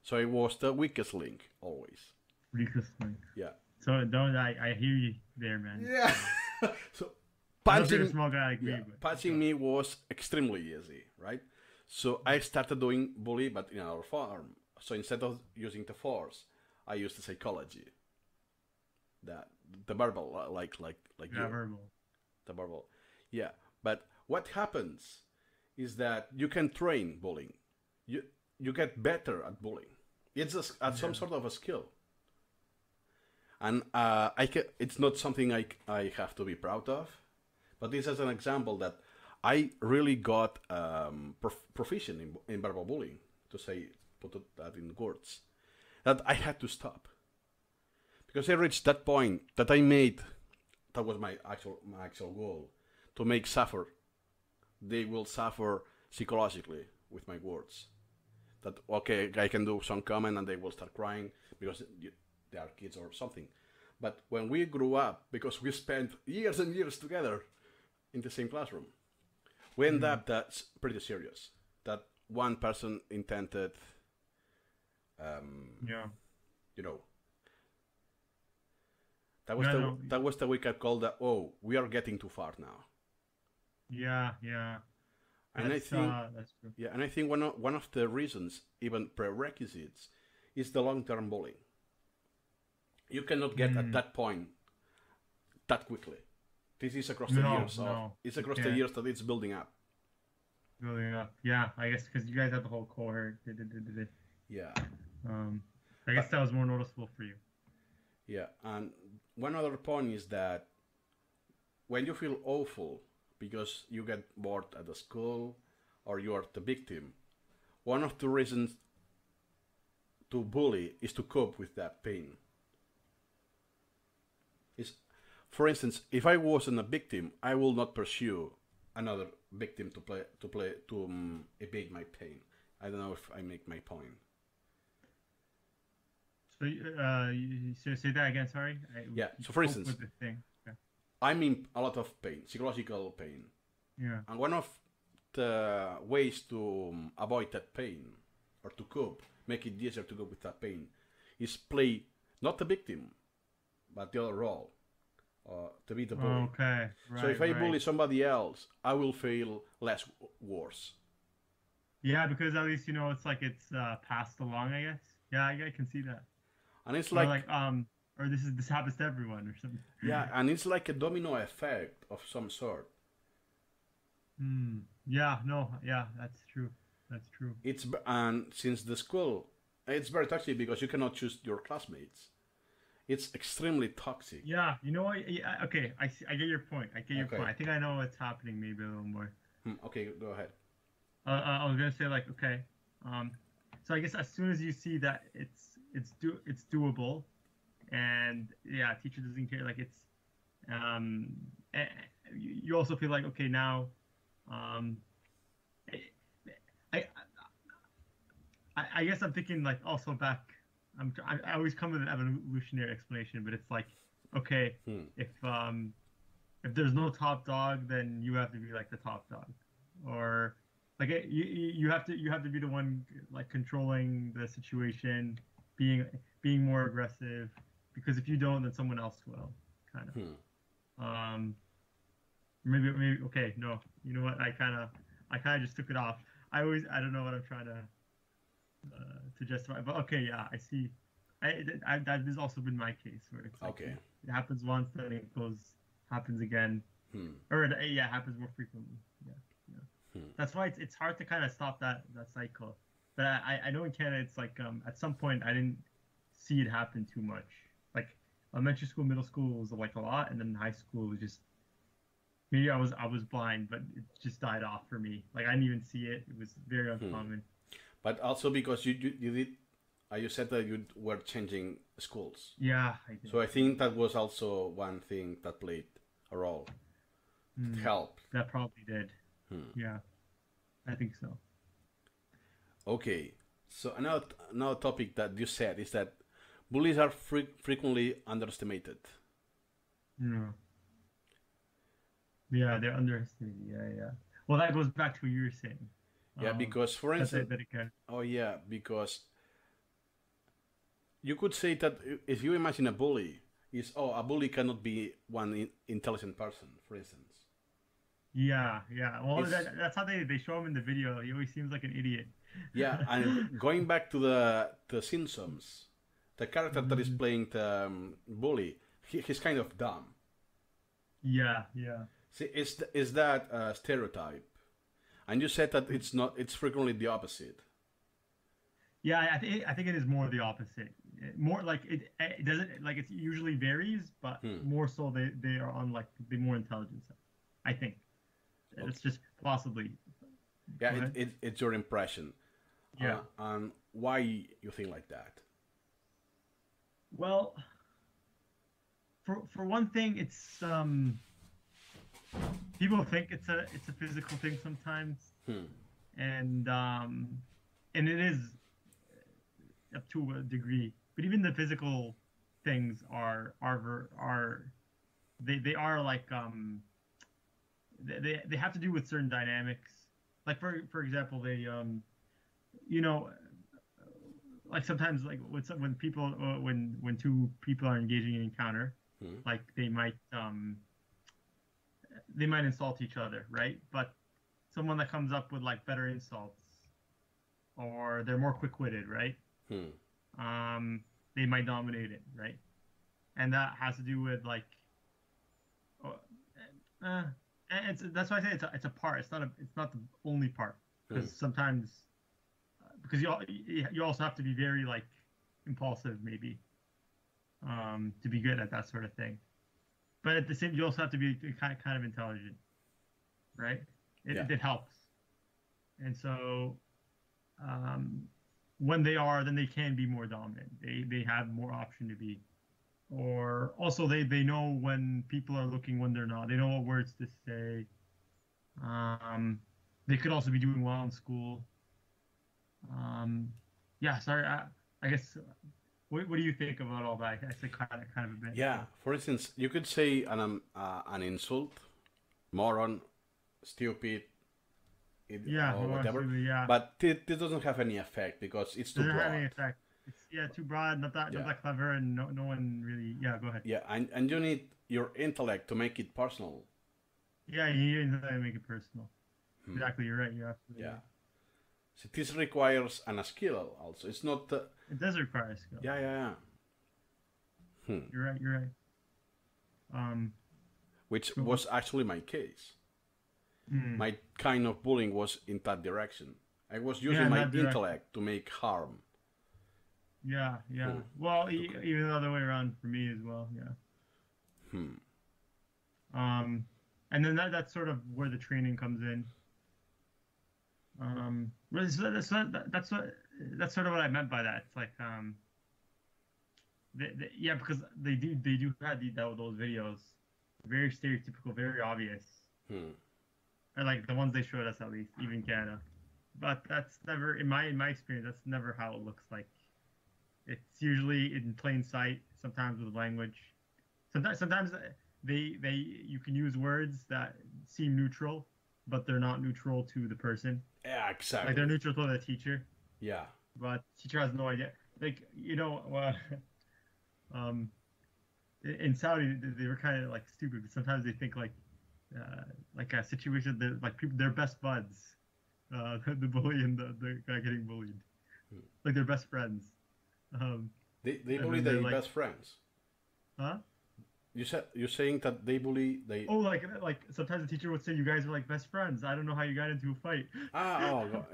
So I was the weakest link always. Weakest link. Yeah. So I hear you there, man. Yeah. So You're a small guy like me, but punching me was extremely easy, right? So I started doing bully, but in another form. So instead of using the force, I used the psychology. The verbal, like yeah, verbal. The verbal. Yeah. But what happens is that you can train bullying. You get better at bullying. It's some sort of a skill. And it's not something I have to be proud of, but this is an example that I really got proficient in verbal bullying, put that in words, that I had to stop. Because I reached that point that that was my actual goal, to make suffer. They will suffer psychologically with my words. That, okay, I can do some comment and they will start crying because they are kids or something. But when we grew up, because we spent years and years together in the same classroom, we ended up that's pretty serious. That one person intended, you know, that was the wake up call that, oh, we are getting too far now. Yeah. And I think, that's true. yeah, and I think one of the reasons, even prerequisites, is the long-term bullying. You cannot get at that point that quickly. This is across the years it's across the years that it's building up. Building up. Yeah, I guess because you guys have the whole cohort. Yeah. I guess that was more noticeable for you. Yeah, and one other point is that when you feel awful because you get bored at the school or you are the victim, one of the reasons to bully is to cope with that pain. For instance, if I wasn't a victim, I will not pursue another victim to evade my pain. I don't know if I make my point. So say that again. Sorry. Yeah. So for instance, with the thing. Okay. I'm in a lot of pain, psychological pain. Yeah. And one of the ways to avoid that pain or to cope, make it easier to cope with that pain, is play not the victim, but the other role. To be the bully. Okay. Right, so if I bully somebody else, I will feel less worse. Yeah, because at least it's like it's passed along. I guess. Yeah, I can see that. And it's or like or this happens to everyone or something. Yeah, and it's like a domino effect of some sort. Yeah. No. Yeah. That's true. That's true. And since the school, it's very toxic because you cannot choose your classmates. It's extremely toxic. Yeah, you know what? Yeah, okay, I get your point. I get your point. I think I know what's happening maybe a little more. Okay, go ahead. I was gonna say like, okay, so I guess as soon as you see that it's doable, and yeah, teacher doesn't care, like it's, you also feel like, okay, now, I guess I'm thinking like also back. I always come with an evolutionary explanation, but it's like, okay, if there's no top dog, then you have to be like the top dog, or like you have to be the one like controlling the situation, being more aggressive, because if you don't, then someone else will, kind of. Maybe okay, no, you know what? I kind of just took it off. I don't know what I'm trying to justify, but okay, yeah, I see. That has also been my case where it's like, okay, it happens once, then it happens again, or yeah, it happens more frequently. Yeah. That's why it's hard to kind of stop that cycle. But I know in Canada it's like at some point I didn't see it happen too much. Like elementary school, middle school was like a lot, and then high school was just, maybe I was blind, but it just died off for me. Like I didn't even see it. It was very uncommon. But also because you did, you said that you were changing schools. Yeah, I did. So I think that was also one thing that played a role. It helped. That probably did. Yeah, I think so. Okay, so another topic that you said is that bullies are frequently underestimated. Yeah, they're underestimated. Yeah. Well, that goes back to what you were saying. Yeah, because for instance, because you could say that if you imagine a bully, a bully cannot be one intelligent person, for instance. Yeah. Well, that's how they show him in the video. He always seems like an idiot. Yeah, and going back to the Simpsons, the character that is playing the bully, he's kind of dumb. Yeah. See, is that a stereotype? And you said that it's not. It's frequently the opposite. Yeah, I think it is more the opposite. More like it doesn't, like, it usually varies, but more so they are on like the more intelligent side. I think it's just possibly. Yeah, it's your impression. Yeah. And why you think like that? Well, for one thing, it's people think it's a physical thing sometimes, and it is up to a degree. But even the physical things are they are like they have to do with certain dynamics. Like for example, they like sometimes like when people when two people are engaging in an encounter, like they might insult each other, right? But someone that comes up with like better insults, or they're more quick-witted, right? They might dominate it, right? And that has to do with like, uh, and that's why I say it's a part. It's not the only part, because sometimes because you also have to be very like impulsive maybe, to be good at that sort of thing. But at the same, you also have to be kind of intelligent, right? It helps. And so, when they are, then they can be more dominant. They have more option to be, or also they know when people are looking, when they're not. They know what words to say. They could also be doing well in school. Yeah, sorry. I guess. What do you think about all that? I said kind of a bit. Yeah. For instance, you could say an insult, moron, stupid, or whatever. Absolutely, yeah. But this doesn't have any effect because it's too Doesn't broad. have any effect. It's too broad, not that clever, and no one really. Yeah, go ahead. Yeah, and you need your intellect to make it personal. Yeah, you need to make it personal. Exactly, you're right. You're absolutely right. So this requires a skill also. It's not. It does require a skill. Yeah. You're right. You're right. Which was actually my case. My kind of bullying was in that direction. I was using my intellect to make harm. Yeah. Well, even the other way around for me as well. Yeah. And then that's sort of where the training comes in. That's sort of what I meant by that. It's like, yeah, because they do have those videos, very stereotypical, very obvious, or like the ones they showed us, at least, even Canada. But that's never, in my experience, that's never how it looks like. It's usually in plain sight, sometimes with language. Sometimes you can use words that seem neutral, but they're not neutral to the person. Yeah, exactly. Like they're neutral to the teacher. Yeah. But teacher has no idea. Like, in Saudi, they were kind of like stupid. But sometimes they think like a situation, like people, they're best buds. The bully and the guy getting bullied, like they're best friends. They bully their like, best friends. Huh? You're saying that they bully they. Oh, like sometimes the teacher would say you guys are like best friends. I don't know how you got into a fight.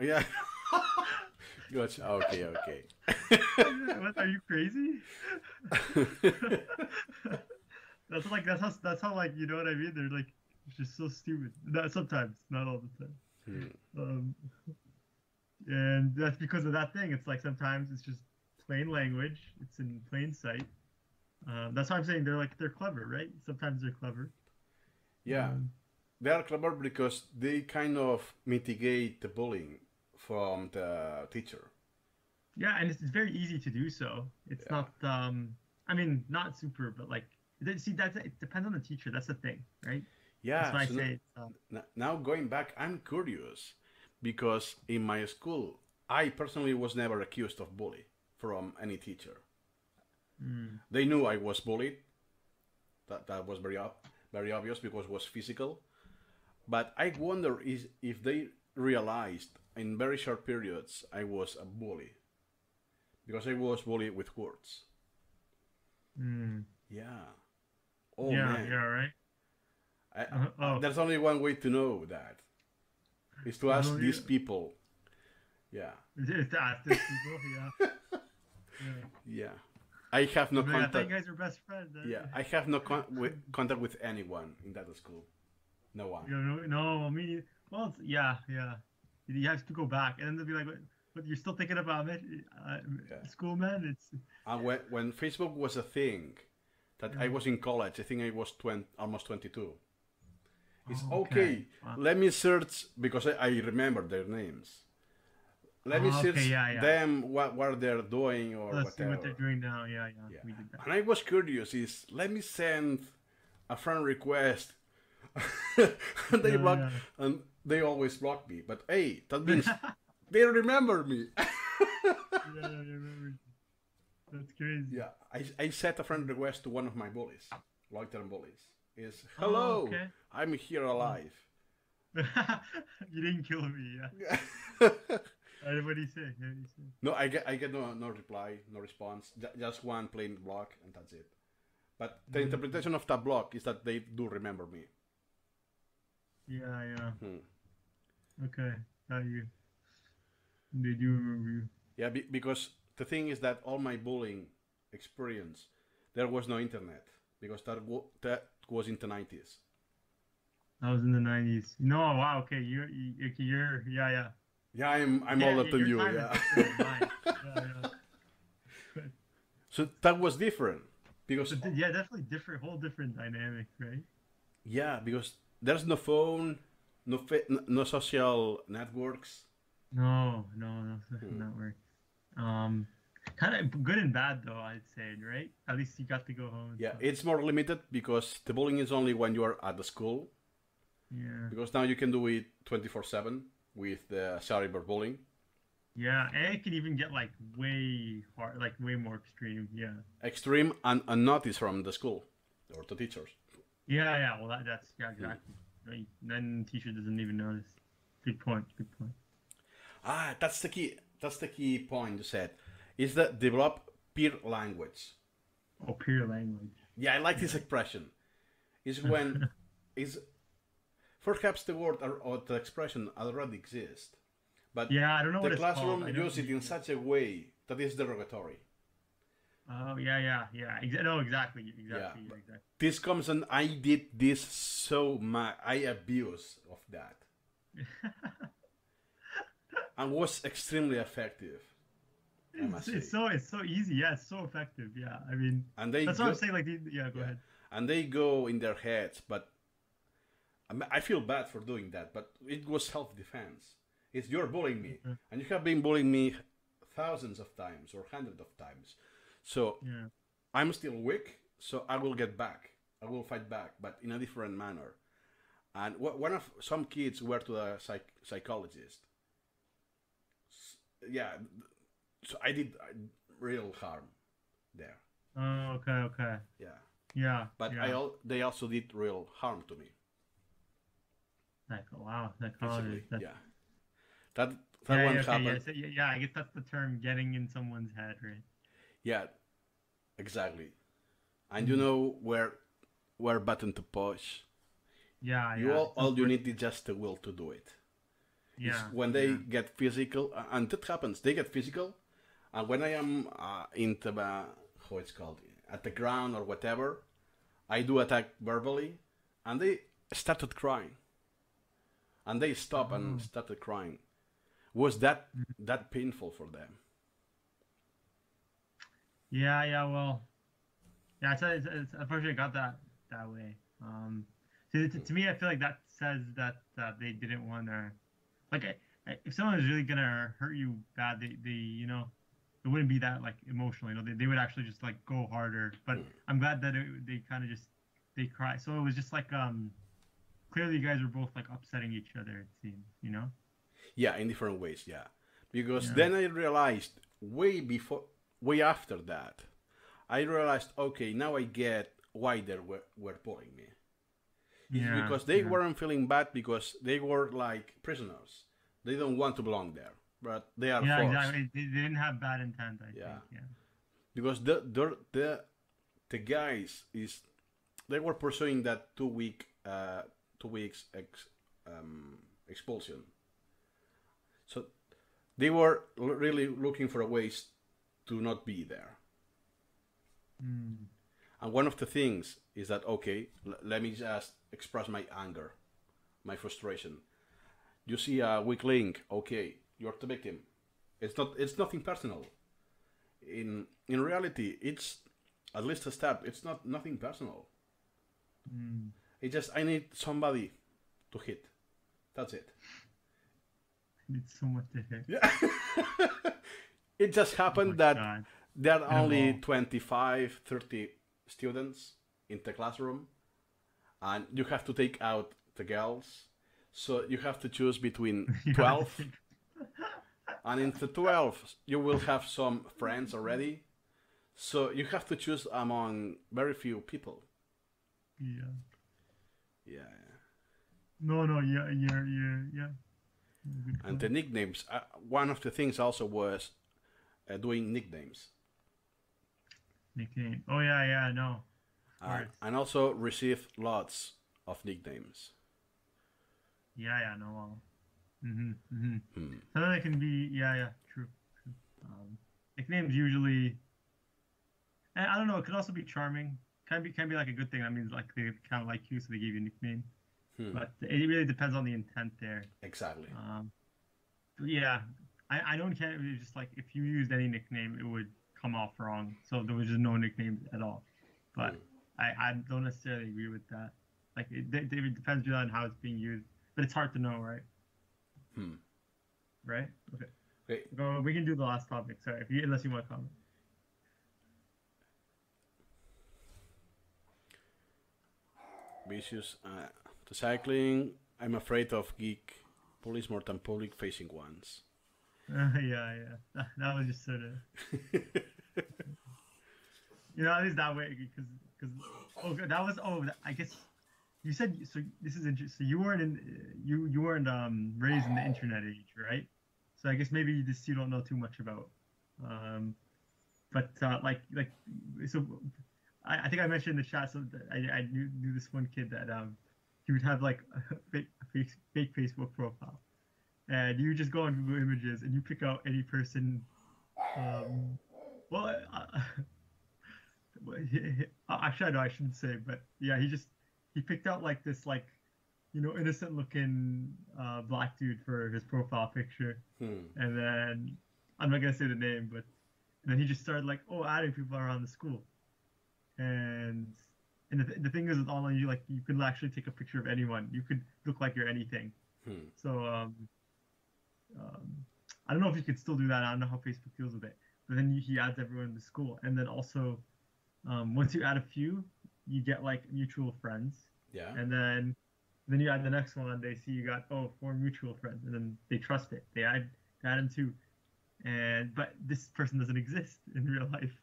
Yeah. Gotcha. Okay. What, are you crazy? that's how like, you know what I mean? They're like just so stupid. Sometimes, not all the time. And that's because of that thing. It's like sometimes it's just plain language. It's in plain sight. That's why I'm saying they're clever, right? Sometimes they're clever. Yeah, they are clever because they kind of mitigate the bullying from the teacher. Yeah, and it's very easy to do so. It's not, I mean, not super, but like, see, it depends on the teacher. That's the thing, right? Yeah. That's why so I say. Now going back, I'm curious because in my school, I personally was never accused of bully from any teacher. They knew I was bullied. That was very obvious because it was physical. But I wonder if they realized in very short periods I was a bully. Because I was bullied with words. Yeah. Oh, yeah, man. Yeah, right? There's only one way to know that. Is to ask these people. Yeah. It's to ask these people, Yeah. I have no contact. I thought you guys were best friends. Yeah, I have no contact with anyone in that school. No one. No, me. Well, yeah. You have to go back, and then they'll be like, "But you're still thinking about school, man?" It's. When Facebook was a thing, that I was in college. I think I was almost 22. It's okay. Wow. Let me search because I remember their names. Let me search them, what they're doing or Let's whatever. see what they're doing now. Yeah. We did that. And I was curious. Let me send a friend request. And they always block me. But hey, that means they remember me. They remember. That's crazy. Yeah, I sent a friend request to one of my bullies, long-term bullies. Hello, I'm here alive. You didn't kill me, yeah. What do you say? What do you say? No, I get no reply, no response. Just one plain block, and that's it. But the Mm, interpretation of that block is that they do remember me. yeah, yeah. Hmm. Okay. Got you. They do remember you. Yeah, because the thing is that all my bullying experience, there was no internet because that was in the 90s. I was in the 90s. No, wow, okay. You're, yeah, yeah. Yeah, I'm Yeah, older than your you. time is Yeah. different than mine. Yeah, yeah. But, So that was different because yeah, definitely different, whole different dynamic, right? yeah, because there's no phone, no social networks. No, no, no social Hmm. network. Um, kind of good and bad though, I'd say, right? At least you got to go home and Yeah, stuff. it's more limited because the bullying is only when you are at the school. Yeah, Because now you can do it 24/7 with the cyberbullying. yeah, and it can even get like way hard, like way more extreme. Yeah, Extreme and unnoticed from the school or the teachers. yeah, yeah. Well, that's yeah, Hmm. exactly. Right. Then teacher doesn't even notice. Good point. Good point. Ah, that's the key. That's the key point you said. Is that develop peer language. Oh, pure language. Yeah, I like this expression. Is when is perhaps the word or the expression already exists, but Yeah, I don't know the what it's called. classroom I know. use it in such a way that is derogatory. Oh, yeah, yeah, yeah. No, exactly, Yeah, exactly, but exactly. this comes and I did this so much. I abuse of that and was extremely effective. I must say. It's so easy. Yeah, it's so effective. Yeah, I mean, And they that's what I'm go, saying. Like, yeah, go yeah, ahead. and they go in their heads. But I feel bad for doing that. But it was self-defense. It's you're bullying me, Okay. and you have been bullying me thousands of times or hundreds of times. So Yeah. I'm still weak. So I will get back. I will fight back, but in a different manner. And one of some kids were to the psychologist. Yeah, so I did real harm there. Oh, okay, okay. Yeah, Yeah, but yeah. they also did real harm to me Like, wow, physically. psychologist. That's, Yeah, that yeah, one yeah, okay, yeah, happened. so, yeah, yeah. I guess that's the term, getting in someone's head, right? Yeah, exactly. And you Mm. know where button to push. Yeah, You yeah. all you need is just the will to do it. It's Yeah, when they yeah. get physical, and that happens. They get physical, and when I am into how it's called at the ground or whatever, I do attack verbally, and they started crying, and they stopped and Oh. started crying. Was that painful for them? Yeah, yeah. Well, yeah. It's unfortunately it got that way. To me, I feel like that says that they didn't want to. Like, if someone is really gonna hurt you bad, they it wouldn't be that like emotional. They would actually just like go harder. But I'm glad that they kind of just they cry. So it was just like clearly you guys were both like upsetting each other. It seems. Yeah, in different ways. Yeah, because Yeah. then I realized way after that, I realized okay, now I get why they were pulling me. It's Yeah. because they Yeah. weren't feeling bad because they were like prisoners. They don't want to belong there, but they are Yeah. forced. Exactly. They didn't have bad intent. I Yeah, think. Yeah. because the guys is they were pursuing that 2 weeks expulsion. So they were really looking for ways to not be there. Mm. And one of the things is that okay, let me just express my anger, my frustration. You see a weak link, okay, you're the victim. It's nothing personal. In reality, it's at least a step. It's nothing personal. Mm. It's just I need somebody to hit. That's it. It's so much to hit. Yeah. It just Oh my happened that God. there are And only all. 25, 30 students in the classroom, and you have to take out the girls. So you have to choose between You have 12, to take- and in the 12, you will have some friends already. So you have to choose among very few people. Yeah. Yeah. No, no, yeah. Good And the point. nicknames. One of the things also was doing nicknames, Nickname. Oh yeah, yeah, no, of course. and also received lots of nicknames. Yeah, yeah, no. Mm-hmm. Hmm. Something that can be, yeah, yeah, true, true. Nicknames usually, and I don't know, it could also be charming. Can be like a good thing. That means like they kind of like you, so they gave you a nickname. Hmm. But it really depends on the intent there. Exactly. Um, but yeah, I don't care. It was just like if you used any nickname, it would come off wrong. So there was just no nicknames at all. But Hmm. I don't necessarily agree with that. Like it depends really on how it's being used. But it's hard to know, right? Hmm. Right? Okay. Okay. Go. We can do the last topic. Sorry, if you unless you want to comment. Vicious. The cycling. I'm afraid of geek police more than public facing ones. Yeah, yeah. That was just sort of, at least that way because oh that was I guess you said so. This is interesting. So you weren't you weren't raised in the internet age, right? So I guess maybe you don't know too much about. Um, but like so I think I mentioned in the chat so that I knew this one kid that he would have like a fake Facebook profile, and you just go on Google Images and you pick out any person. Um, well, actually, no, I shouldn't say, but yeah, he picked out like this like innocent looking black dude for his profile picture, Hmm. and then I'm not gonna say the name, but and then he just started like adding people around the school, and the thing is with online you could actually take a picture of anyone, you could look like you're anything, Hmm. so um, I don't know if you could still do that. I don't know how Facebook deals with it, but then he adds everyone in the school, and then also once you add a few, you get like mutual friends, Yeah. and then you add the next one. They see you got four mutual friends, and then they trust it. They add him too, and but this person doesn't exist in real life.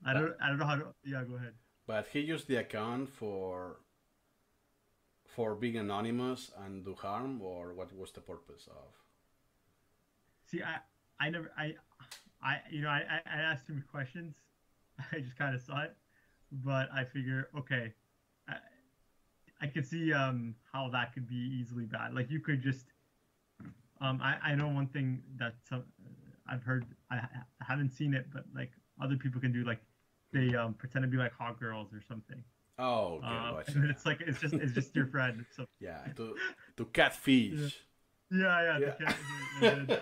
But I don't know how to. Yeah, go ahead. but he used the account for being anonymous and do harm, or what was the purpose of? See, I never I asked too many questions. I just kind of saw it, but I figure okay, I, I could see how that could be easily bad. Like you could just I know one thing that I've heard. I haven't seen it, but like other people can do, like they pretend to be like hot girls or something. Oh, okay, And then gotcha. it's like it's just your friend. So Yeah, to yeah, catfish. yeah, the Yeah. cat. And then,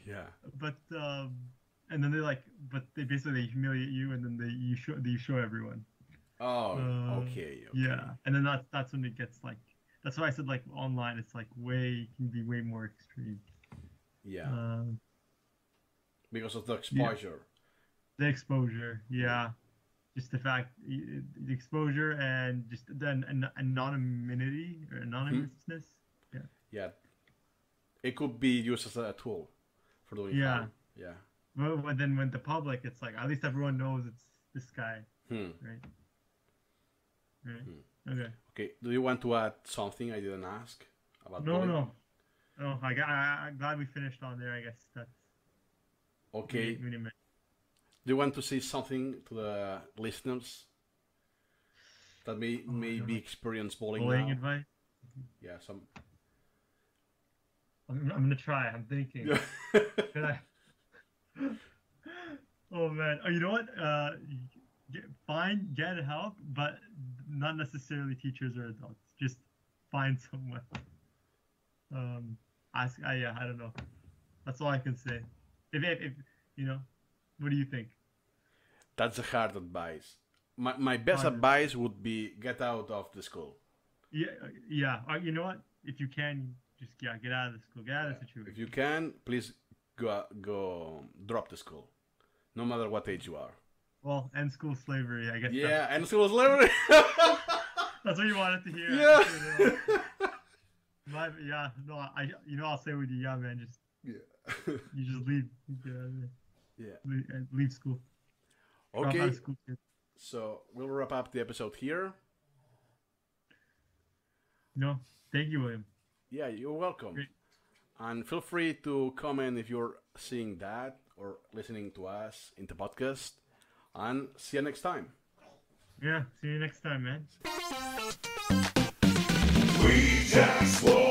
Yeah. but and then but they basically they humiliate you, and then you show everyone. Oh, Uh, okay, okay. yeah, and then that's when it gets like that's why I said like online it's like way can be way more extreme. Yeah, Um, because of the yeah, exposure. the exposure, Hmm. yeah, just the fact the exposure and just the anonymity or Hmm. anonymousness. Yeah, Yeah, it could be used as a tool for doing yeah. harm. Yeah. But then when the public, it's like at least everyone knows it's this guy, Hmm. right? Right. Hmm. Okay. Okay. Do you want to add something I didn't ask about No, bullying? no. Oh, I'm glad we finished on there. I guess that's Okay. we didn't. Do you want to say something to the listeners that Oh, I may don't be know. experience bullying Bullying now? advice. Yeah. Some. I'm gonna try. I'm thinking. Yeah. Should I? Oh man. Oh, you know what? Get help, but not necessarily teachers or adults. Just find someone. Um, ask. Yeah, I don't know. That's all I can say. If you know, what do you think? That's a hard advice. My best Hard. advice would be get out of the school. Yeah, yeah. You know what? If you can, just get out of the school. Get out of Yeah. the If situation. you can, please go drop the school, no matter what age you are. Well, end school slavery. I guess Yeah, and school slavery. that's what you wanted to hear. Yeah. Yeah. No, I'll say with you. Yeah, man. Just Yeah. you just leave. Get out of there. Yeah. Leave school. Drop out Okay. of school. Kid. So we'll wrap up the episode here. No, thank you, William. Yeah, you're welcome. Great. And feel free to comment if you're seeing that or listening to us in the podcast. And see you next time. Yeah, see you next time, man. We just won't.